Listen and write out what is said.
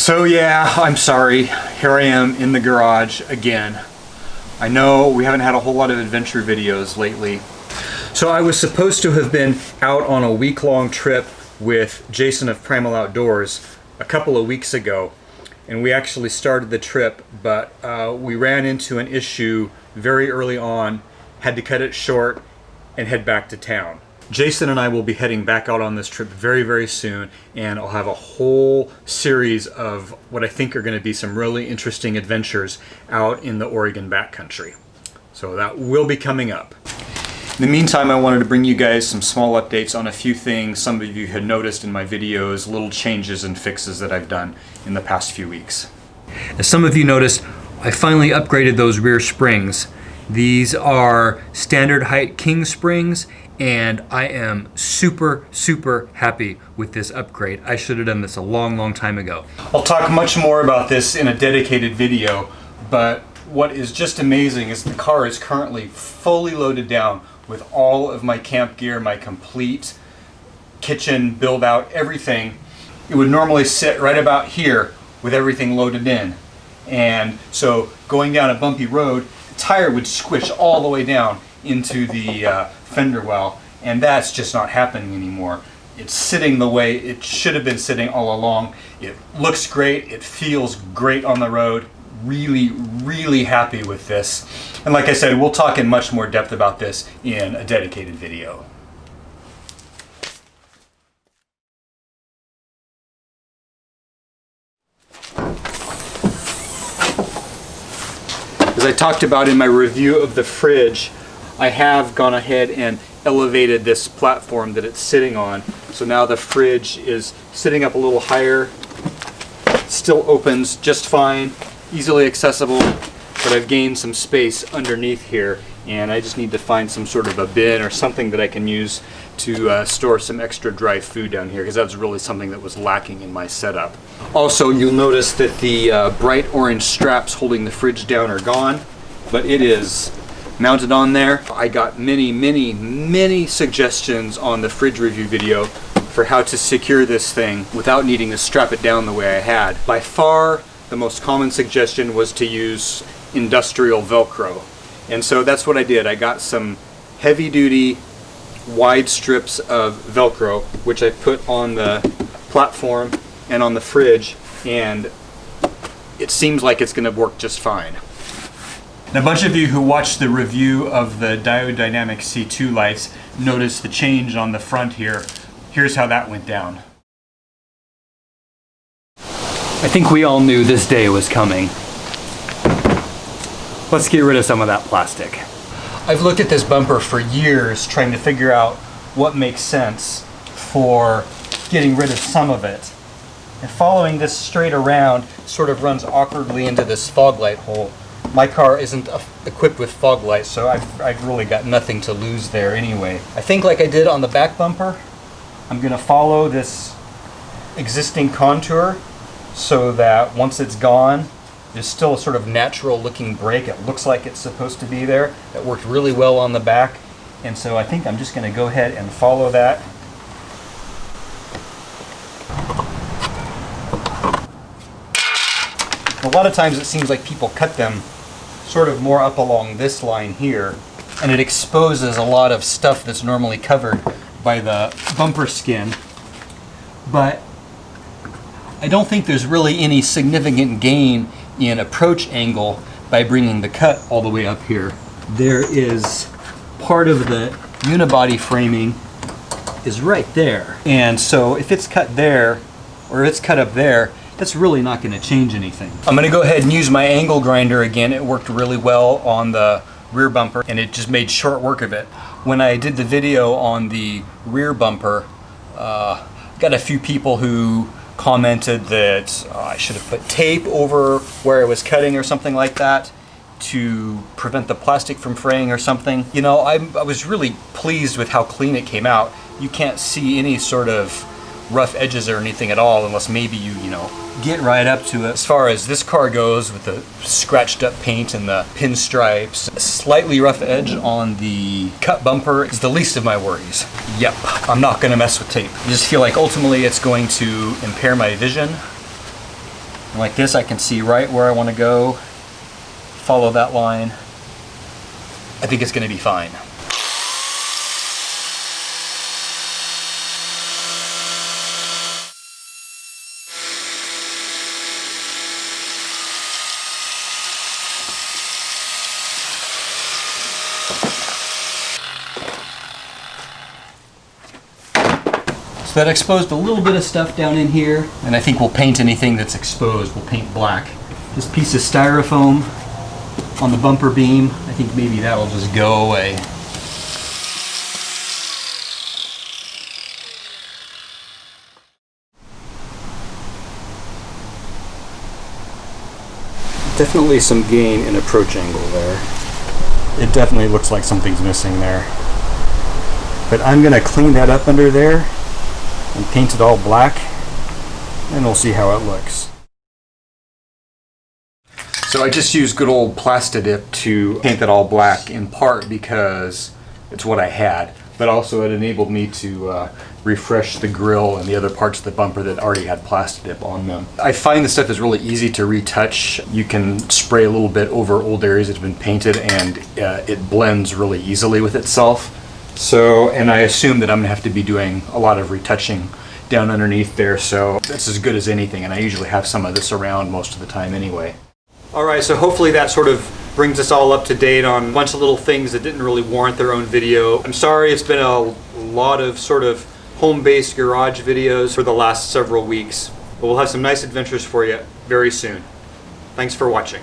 So yeah, I'm sorry. Here I am in the garage again. I know we haven't had a whole lot of adventure videos lately. So I was supposed to have been out on a week-long trip with Jason of Primal Outdoors a couple of weeks ago, and we actually started the trip, but we ran into an issue very early on, had to cut it short and head back to town. Jason and I will be heading back out on this trip very, very soon, and I'll have a whole series of what I think are going to be some really interesting adventures out in the Oregon backcountry. So that will be coming up. In the meantime, I wanted to bring you guys some small updates on a few things some of you had noticed in my videos, little changes and fixes that I've done in the past few weeks. As some of you noticed, I finally upgraded those rear springs. These are standard height king springs, and I am super happy with this upgrade. I should have done this a long time ago. I'll talk much more about this in a dedicated video, but what is just amazing is the car is currently fully loaded down with all of my camp gear, my complete kitchen build out, everything. It would normally sit right about here with everything loaded in. And so going down a bumpy road, the tire would squish all the way down into the fender well, and that's just not happening anymore. It's sitting the way it should have been sitting all along. It looks great, it feels great on the road. Really happy with this. And like I said, we'll talk in much more depth about this in a dedicated video. As I talked about in my review of the fridge, I have gone ahead and elevated this platform that it's sitting on. So now the fridge is sitting up a little higher, still opens just fine, easily accessible, but I've gained some space underneath here, and I just need to find some sort of a bin or something that I can use to store some extra dry food down here, because that's really something that was lacking in my setup. Also, you'll notice that the bright orange straps holding the fridge down are gone, but it is mounted on there. I got many suggestions on the fridge review video for how to secure this thing without needing to strap it down the way I had. By far, the most common suggestion was to use industrial Velcro. And so that's what I did. I got some heavy-duty wide strips of Velcro, which I put on the platform and on the fridge, and it seems like it's going to work just fine. Now, a bunch of you who watched the review of the Diode Dynamic C2 lights noticed the change on the front here. Here's how that went down. I think we all knew this day was coming. Let's get rid of some of that plastic. I've looked at this bumper for years trying to figure out what makes sense for getting rid of some of it. And following this straight around sort of runs awkwardly into this fog light hole. My car isn't equipped with fog lights, so I've really got nothing to lose there anyway. I think like I did on the back bumper, I'm gonna follow this existing contour so that once it's gone, there's still a sort of natural looking break. It looks like it's supposed to be there. It worked really well on the back, and so I think I'm just gonna go ahead and follow that. A lot of times it seems like people cut them sort of more up along this line here, and it exposes a lot of stuff that's normally covered by the bumper skin. But I don't think there's really any significant gain in approach angle by bringing the cut all the way up here. There is part of the unibody framing is right there. And so if it's cut there, or it's cut up there, that's really not going to change anything. I'm going to go ahead and use my angle grinder again. It worked really well on the rear bumper, and it just made short work of it. When I did the video on the rear bumper, got a few people who commented that I should have put tape over where I was cutting or something like that to prevent the plastic from fraying or something. You know, I was really pleased with how clean it came out. You can't see any sort of rough edges or anything at all, unless maybe you get right up to it. As far as this car goes, with the scratched up paint and the pinstripes, a slightly rough edge on the cut bumper is the least of my worries. Yep, I'm not gonna mess with tape. I just feel like ultimately it's going to impair my vision. And like this, I can see right where I want to go, follow that line. I think it's going to be fine. So that exposed a little bit of stuff down in here, and I think we'll paint anything that's exposed. We'll paint black. This piece of styrofoam on the bumper beam, I think maybe that'll just go away. Definitely some gain in approach angle there. It definitely looks like something's missing there. But I'm gonna clean that up under there and paint it all black, and we'll see how it looks. So I just used good old plasti-dip to paint it all black, in part because it's what I had, but also it enabled me to refresh the grille and the other parts of the bumper that already had plasti-dip on them. I find this stuff is really easy to retouch. You can spray a little bit over old areas that have been painted, and it blends really easily with itself. So, and I assume that I'm gonna have to be doing a lot of retouching down underneath there, so that's as good as anything, and I usually have some of this around most of the time anyway. Alright, so hopefully that sort of brings us all up to date on a bunch of little things that didn't really warrant their own video. I'm sorry it's been a lot of sort of home-based garage videos for the last several weeks, but we'll have some nice adventures for you very soon. Thanks for watching.